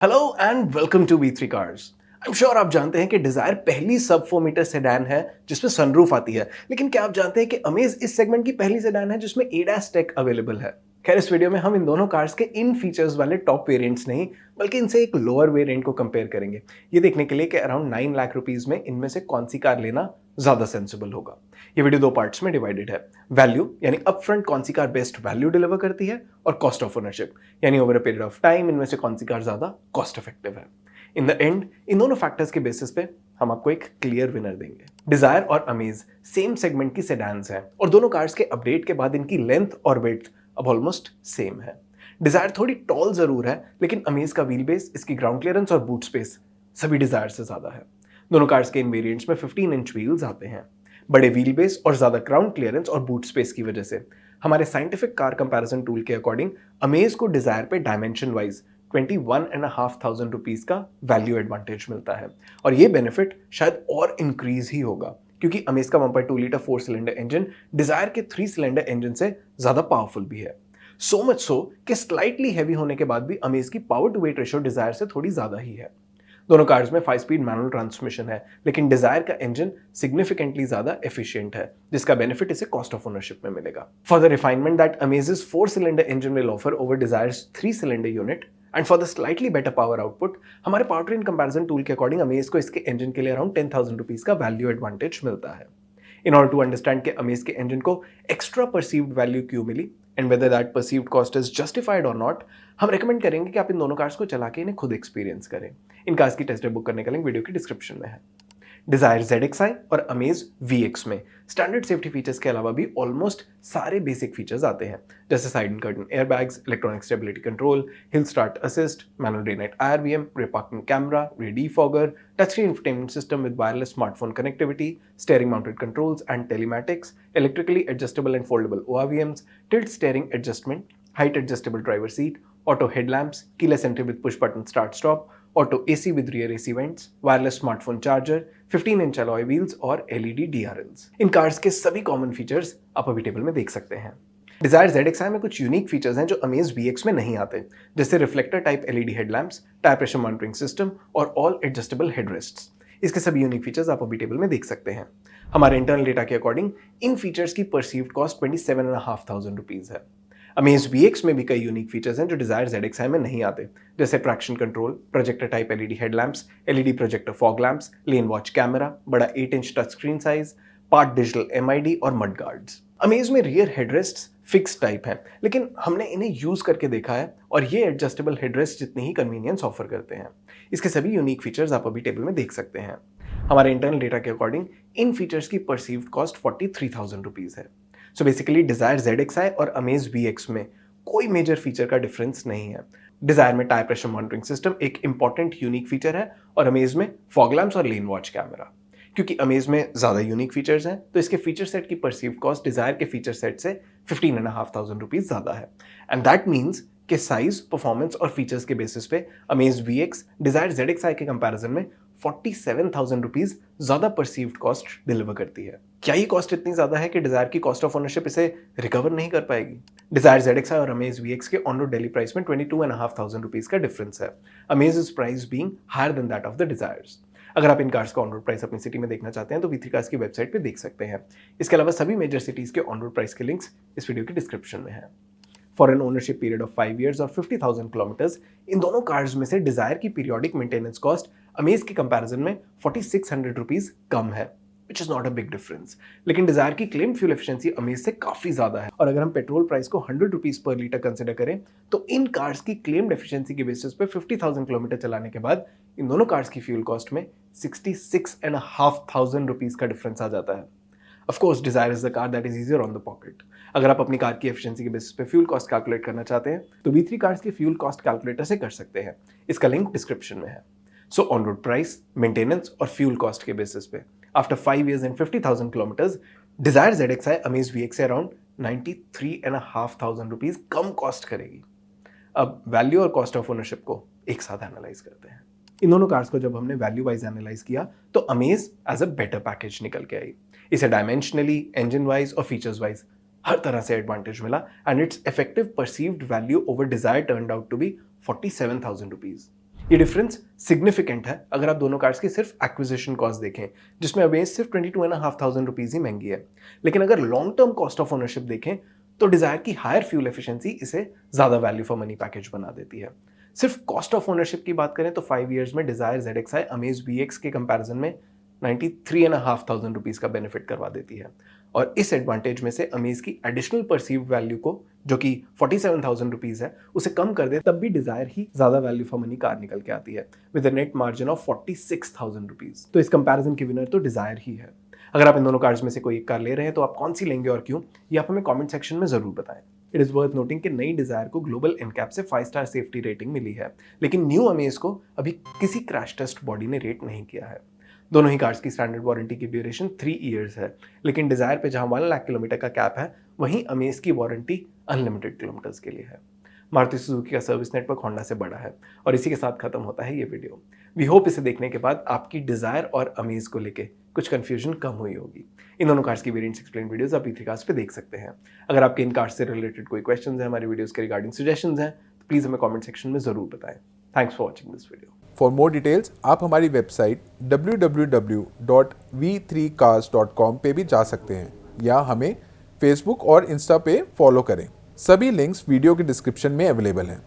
Hello and welcome to B three cars. I am sure आप जानते हैं कि डिजायर पहली सब 4 मीटर सेडान है जिसमें सनरूफ आती है, लेकिन क्या आप जानते हैं कि अमेज इस सेगमेंट की पहली सेडान है जिसमें एडास टेक अवेलेबल है। खैर, इस वीडियो में हम इन दोनों कार्स के इन फीचर्स वाले टॉप वेरिएंट्स नहीं बल्कि इनसे एक लोअर वेरिएंट को कंपेयर करेंगे, ये देखने के लिए कि अराउंड 9 लाख रुपीज में इनमें से कौन सी कार लेना ज्यादा सेंसिबल होगा। ये वीडियो दो पार्ट्स में डिवाइडेड है। वैल्यू यानी अपफ्रंट कौन सी कार बेस्ट वैल्यू डिलीवर करती है, और कॉस्ट ऑफ ओनरशिप यानी over a period of time इनमें से कौन सी कार ज्यादा कॉस्ट इफेक्टिव है। इन द एंड इन दोनों फैक्टर्स के बेसिस पे हम आपको एक क्लियर विनर देंगे। डिजायर और अमेज सेम सेगमेंट की सेडान्स हैं और दोनों कार्स के अपडेट के बाद इनकी लेंथ और वेड्थ अब ऑलमोस्ट सेम है। डिजायर थोड़ी टॉल जरूर है, लेकिन अमेज का व्हील बेस, इसकी ग्राउंड क्लियरेंस और बूट स्पेस सभी डिजायर से ज्यादा है। दोनों कार्स के इन वेरिएंट्स में 15 इंच व्हील्स आते हैं। बड़े व्हील बेस और ज्यादा ग्राउंड क्लियरेंस और बूट स्पेस की वजह से हमारे साइंटिफिक कार कंपैरिजन टूल के अकॉर्डिंग अमेज को डिजायर पे डायमेंशन वाइज 21,500 रुपीज का वैल्यू एडवांटेज मिलता है, और ये बेनिफिट शायद और इंक्रीज ही होगा क्योंकि अमेज का 1.2 लीटर 4 सिलेंडर इंजन डिजायर के 3 सिलेंडर इंजन से ज्यादा पावरफुल भी है। सो मच सो कि स्लाइटली हैवी होने के बाद भी अमेज की power to weight ratio Dzire से थोड़ी ज्यादा ही है। दोनों कार्स में 5 स्पीड मैनुअल ट्रांसमिशन है, लेकिन डिजायर का इंजन सिग्निफिकेंटली ज्यादा एफिशिएंट है, जिसका बेनिफिट इसे कॉस्ट ऑफ ओनरशिप में मिलेगा। For the refinement that Amaze's 4 cylinder engine will offer over Dzire's 3 cylinder unit and for the slightly better power output, हमारे पावर ट्रेन कंपैरिजन टूल के according Amaze को इसके engine के लिए around 10,000 rupees का value advantage मिलता है। In order to understand कि अमेज के इंजन को एक्स्ट्रा परसीव्ड वैल्यू क्यों मिली and whether that perceived cost is justified और नॉट, हम रेकमेंड करेंगे कि आप इन दोनों कार्स को चला के इन्हें खुद एक्सपीरियंस करें। इन कार्स की टेस्ट ड्राइव बुक करने का लिंक वीडियो की डिस्क्रिप्शन में है। डिजायर ZXi और अमेज VX में स्टैंडर्ड सेफ्टी फीचर्स के अलावा भी ऑलमोस्ट सारे बेसिक फीचर्स आते हैं, जैसे side and curtain airbags, electronic stability control, hill start assist, manual day night IRVM, rear parking camera, rear defogger, touch screen infotainment system with wireless smartphone connectivity, steering mounted controls and telematics, electrically adjustable and foldable ORVMs, tilt steering adjustment, height adjustable driver seat, auto headlamps, keyless entry with push button start stop, auto AC with rear AC vents, wireless smartphone charger, 15 inch alloy wheels और LED DRLs। इन cars के सभी common features आप अभी table में देख सकते हैं। Dzire ZXi में कुछ यूनिक फीचर्स हैं जो अमेज VX में नहीं आते, जैसे reflector type LED headlamps, tyre pressure monitoring system और ऑल एडजस्टेबल हेडरेस्ट्स। इसके सभी यूनिक फीचर्स आप अभी टेबल में देख सकते हैं। हमारे इंटरनल डेटा के अकॉर्डिंग इन फीचर्स की परसीव्ड कॉस्ट 27,500 रुपीज है। अमेज VX में भी कई यूनिक फीचर्स हैं जो डिजायर ZXi में नहीं आते, जैसे traction control, projector type LED headlamps, LED projector fog lamps, lane watch camera, बड़ा 8 inch touch screen size, part digital MID और मड गार्ड्स। अमेज में रियर हेडरेस्ट्स फिक्स टाइप हैं, लेकिन हमने इन्हें यूज करके देखा है और ये एडजस्टेबल हेडरेस्ट जितनी ही कन्वीनियंस ऑफर करते हैं। इसके सभी यूनिक फीचर्स आप अभी टेबल में देख सकते हैं। हमारे इंटरनल डेटा के अकॉर्डिंग इन फीचर्स की परसीव्ड कॉस्ट 43,000 रुपीज है। सो बेसिकली डिजायर ZXi और अमेज VX में कोई मेजर फीचर का डिफरेंस नहीं है। डिजायर में टायर प्रेशर मॉनिटरिंग सिस्टम एक इंपॉर्टेंट यूनिक फीचर है और अमेज में फॉग लैम्प्स और लेन वॉच कैमरा। क्योंकि अमेज में ज्यादा यूनिक फीचर्स हैं, तो इसके फीचर सेट की परसीव्ड कॉस्ट डिजायर के फीचर सेट से 15,500 रुपीज ज्यादा है। एंड दैट मीन्स कि साइज, परफॉर्मेंस और फीचर्स के बेसिस पे अमेज VX डिजायर ZXi के कंपैरिजन में 47,000 रुपीज ज्यादा परसीव्ड कॉस्ट डिलीवर करती है। क्या ये कॉस्ट इतनी ज्यादा है कि डिजायर की कॉस्ट ऑफ ओनरशिप इसे रिकवर नहीं कर पाएगी? डिजायर ZXi और अमेज VX के ऑन रोड डेली प्राइस में 22,500 रुपीज का डिफरेंस है। Amaze is price being higher than that of the Dzire's. अगर आप इन कार्स का ऑन रोड प्राइस अपनी सिटी में देखना चाहते हैं तो V3 कार्स की वेबसाइट पे देख सकते हैं। इसके अलावा सभी मेजर सिटीज के ऑन रोड प्राइस के लिंक्स इस वीडियो की डिस्क्रिप्शन में है। For an ownership period of 5 years और 50,000 किलोमीटर्स, इन दोनों कार्स में से डिजायर की पीरियोडिक मेंटेनेंस कॉस्ट अमेज के कंपैरिजन में 4600 रुपीज कम है, which is not a big difference. लेकिन डिजायर की क्लेम फ्यूल एफिशिएंसी अमेज से काफी ज्यादा है, और अगर हम पेट्रोल प्राइस को 100 रुपीज पर लीटर कंसिडर करें तो इन कार्स की क्लेम्ड एफिशिएंसी के बेसिस पे 50,000 किलोमीटर चलाने के बाद इन दोनों कार्स की फ्यूल कॉस्ट में 66,500 रुपीज का डिफरेंस आ जाता है। Of course, Desire is the car that is easier on the pocket. अगर आप अपनी कार की एफिशिएंसी के बेसिस पे फ्यूल कॉस्ट कैलकुलेट करना चाहते हैं तो V3 कार्स की फ्यूल कॉस्ट कैलकुलेटर से कर सकते हैं। इसका लिंक डिस्क्रिप्शन में है। So on road price, maintenance और फ्यूल कॉस्ट के बेसिस पे after 5 years and 50,000 kilometres, Dzire ZXi Amaze VX से अराउंड 93,500 रुपीज कम कॉस्ट करेगी। अब वैल्यू और कॉस्ट ऑफ ओनरशिप को एक साथ एनालाइज करते हैं। इन दोनों कार्स को जब हमने वैल्यू वाइज एनालाइज किया तो Amaze as a better package निकल के आई। इसे डायमेंशनली, इंजन वाइज और फीचर्स वाइज हर तरह से एडवांटेज मिला and it's effective perceived value over Dzire turned out to be 47,000 rupees. ये डिफरेंस सिग्निफिकेंट है अगर आप दोनों कार्स की सिर्फ एक्विजिशन कॉस्ट देखें, जिसमें अमेज सिर्फ 22,500 रुपीज़ ही महंगी है। लेकिन अगर long term cost of ownership देखें तो डिजायर की हायर फ्यूल एफिशिएंसी इसे ज़्यादा वैल्यू फॉर मनी पैकेज बना देती है। सिर्फ कॉस्ट ऑफ ओनरशिप की बात करें तो 5 ईयर्स में डिजायर ZXi अमेज VX के कंपैरिजन में 93,500 रुपीज़ का बेनिफिट करवा देती है। और इस एडवांटेज में से अमेज की एडिशनल परसीव्ड वैल्यू को, जो कि 47,000 रुपीज़ है, उसे कम कर दे तब भी डिजायर ही ज़्यादा वैल्यू फॉर मनी कार निकल के आती है with a net margin of 46,000 rupees. तो इस कंपैरिजन की विनर तो डिजायर ही है। अगर आप इन दोनों कार्स में से कोई एक कार ले रहे हैं तो आप कौन सी लेंगे और क्यों, ये आप हमें कमेंट सेक्शन में ज़रूर बताएं। इट इज़ वर्थ नोटिंग कि नई डिजायर को ग्लोबल एनकैप से 5 स्टार सेफ्टी रेटिंग मिली है, लेकिन न्यू अमेज को अभी किसी क्रैश टेस्ट बॉडी ने रेट नहीं किया है। दोनों ही कार्स की स्टैंडर्ड वारंटी की ड्यूरेशन 3 ईयर्स है, लेकिन डिजायर पे जहां 1 लाख किलोमीटर का कैप है, वहीं अमेज की वारंटी अनलिमिटेड किलोमीटर्स के लिए है। मारुति सुजुकी का सर्विस नेटवर्क होंडा से बड़ा है। और इसी के साथ खत्म होता है ये वीडियो। वी होप इसे देखने के बाद आपकी डिजायर और अमेज को लेके कुछ कंफ्यूजन कम हुई होगी। इन दोनों कार्स की वेरिएंट्स एक्सप्लेन वीडियोस आप ई3 कार्स पे देख सकते हैं। अगर आपके इन कार्स से रिलेटेड कोई क्वेश्चंस हैं, हमारी वीडियोस के रिगार्डिंग सजेशंस हैं, तो प्लीज़ हमें कमेंट सेक्शन में ज़रूर बताएं। Thanks for watching this video. For more details आप हमारी वेबसाइट www.v3cars.com पे भी जा सकते हैं या हमें फेसबुक और इंस्टा पे फॉलो करें। सभी लिंक्स वीडियो के डिस्क्रिप्शन में अवेलेबल हैं।